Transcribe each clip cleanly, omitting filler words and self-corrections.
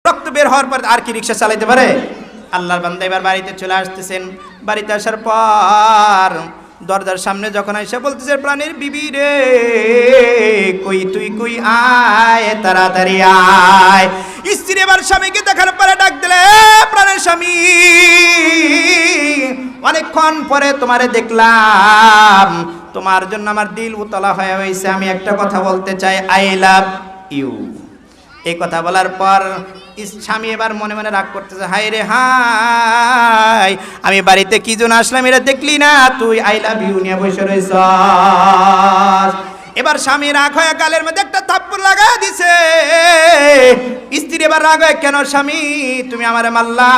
রক্ত বের হওয়ার পর আর কি রিকশা চালাতে পারে? আল্লাহর বান্দা এবার বাড়িতে চলে আসতেছেন। বাড়িতে আসার পর দরজার সামনে যখন এসে বলতেছে, প্রাণের বিবি রে, কই তুই, কই আয়, তাড়াতাড়ি আয়। স্ত্রী এবার স্বামীকে দেখার পরে ডাক দিলে, প্রাণের স্বামী, অনেকক্ষণ পরে তোমারে দেখলাম, তোমার জন্য আমার দিল উতলা হয়ে হয়েছে, আমি একটা কথা বলতে চাই, আই লাভ ইউ। এই কথা বলার পর স্বামী এবার মনে মনে রাগ করতেছে, হাই রে হাই, আমি বাড়িতে কি জন্য আসলাম এটা দেখলি না? তুই আই লাভ ইউ নিয়ে বসে রয়েছ। এবার স্বামী রাগ হয়ে গালের মধ্যে একটা থাপ্পড় লাগায় দিছে। স্ত্রী এবার রাগ হয়, কেন স্বামী তুমি আমারে মারলা?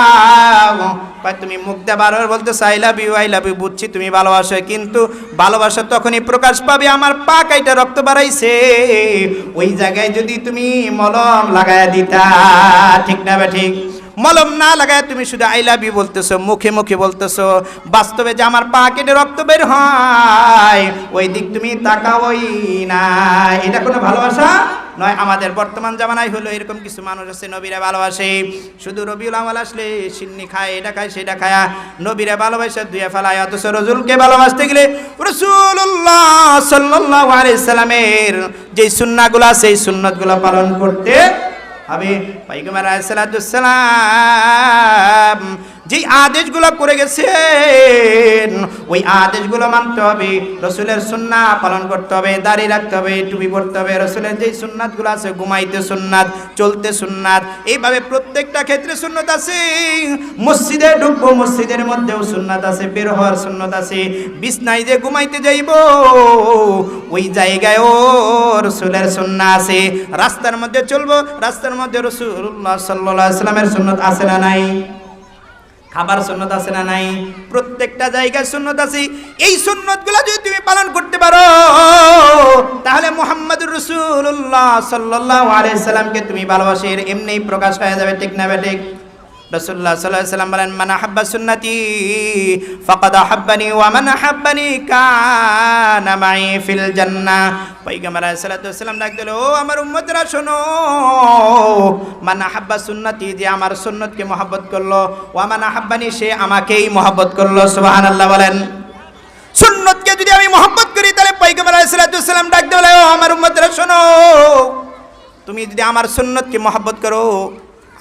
তুমি মুখ দিয়ে বারবার বলতেছো I love you, I love you, বুঝছি তুমি ভালোবাসো, কিন্তু ভালোবাসা তখনই প্রকাশ পাবে আমার পা কাইটা রক্ত বাড়াইছে, ওই জায়গায় যদি তুমি মলম লাগায় দিতা। ঠিক না বে ঠিক? মলম না লাগায় তুমি শুধু আই লাভ ইউ বলতেছো, মুখে মুখে বলতেছো, বাস্তবে যে আমার পা কেটে রক্ত বের হয় ওই দিক তুমি তাকাওই না। এটা কোনো ভালোবাসা নয়। আমাদের বর্তমান জামানায় হলো এরকম কিছু মানুষ আছে, নবীরা ভালোবাসে, শুধু রবিউল আউয়াল আসলে সিন্নি খায়, এটা খায়, সেটা খায়, নবীরা ভালোবাসে ধুয়ে ফেলায়। অথচ রসুলকে ভালোবাসতে গেলে রাসূলুল্লাহ সাল্লাল্লাহু আলাইহি সাল্লামের যে সুন্নাহগুলো আছে এই সুন্নাতগুলো পালন করতে হবে। পয়গম্বর আলাইহিস সালাম যেই আদেশগুলো করে গেছেন ওই আদেশগুলো মানতে হবে, রসুলের সুন্নাহ পালন করতে হবে, দাড়ি রাখতে হবে, টুপি পরতে হবে, রসুলের যেই সুন্নাতগুলো আছে, ঘুমাইতে সুন্নাত, চলতে সুন্নাত, এইভাবে প্রত্যেকটা ক্ষেত্রে সুন্নাত আছে। মসজিদে ঢুকবো, মসজিদের মধ্যেও সুন্নাত আছে, বের হওয়ার সুন্নাত আছে, বিছনায় যে ঘুমাইতে যাইব ওই জায়গায়ও রসুলের সুন্নাহ আছে, রাস্তার মধ্যে চলবো, রাস্তার মধ্যে রাসূলুল্লাহ সাল্লাল্লাহু আলাইহি ওয়াসাল্লামের সুন্নাত আছে না নাই? খাবার সুন্নত আছে না নাই? প্রত্যেকটা জায়গায় সুন্নত আছে। এই সুন্নতগুলো যদি তুমি পালন করতে পারো তাহলে মুহাম্মদুর রাসূলুল্লাহ সাল্লাল্লাহু আলাইহি সাল্লামকে তুমি ভালোবাসো, এর এমনিই প্রকাশ হয়ে যাবে। ঠিক না বেঠিক? রাসূলুল্লাহ সাল্লাল্লাহু আলাইহি সাল্লাম বলেন, মান আহাব্বা সুন্নতি ফাকাদ আহাব্বানি ওয়া মান আহাব্বানি কানা মাই ফিল জান্নাহ। পয়গম্বর আলাইহিস সালাম ডাক দিল, ও আমার উম্মতরা শোনো, মান আহাব্বা সুন্নতি, যে আমার সুন্নতকে মহব্বত করলো, ওয়া মান আহাব্বানি, সে আমাকেই মহব্বত করলো। সুবহানাল্লাহ বলেন। সুন্নতকে যদি আমি মহব্বত করি তাহলে পয়গম্বর আলাইহিস সালাম ডাক দিল, ও আমার উম্মতরা শোনো, তুমি যদি আমার সুন্নতকে মহব্বত করো,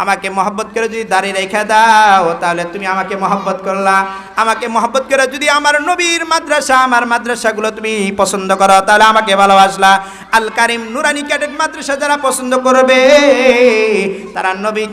আমাকে মহব্বত করে যদি দাড়ি রেখে দাও তাহলে তুমি আমাকে মহব্বত করলা। আমাকে মহব্বত করে যদি আমার নবীর মাদ্রাসা, আমার মাদ্রাসাগুলো তুমি পছন্দ করো তাহলে আমাকে ভালোবাসলা। আল কারিম নুরানি ক্যাডেট মাদ্রাসা যারা পছন্দ করবে তারা নবী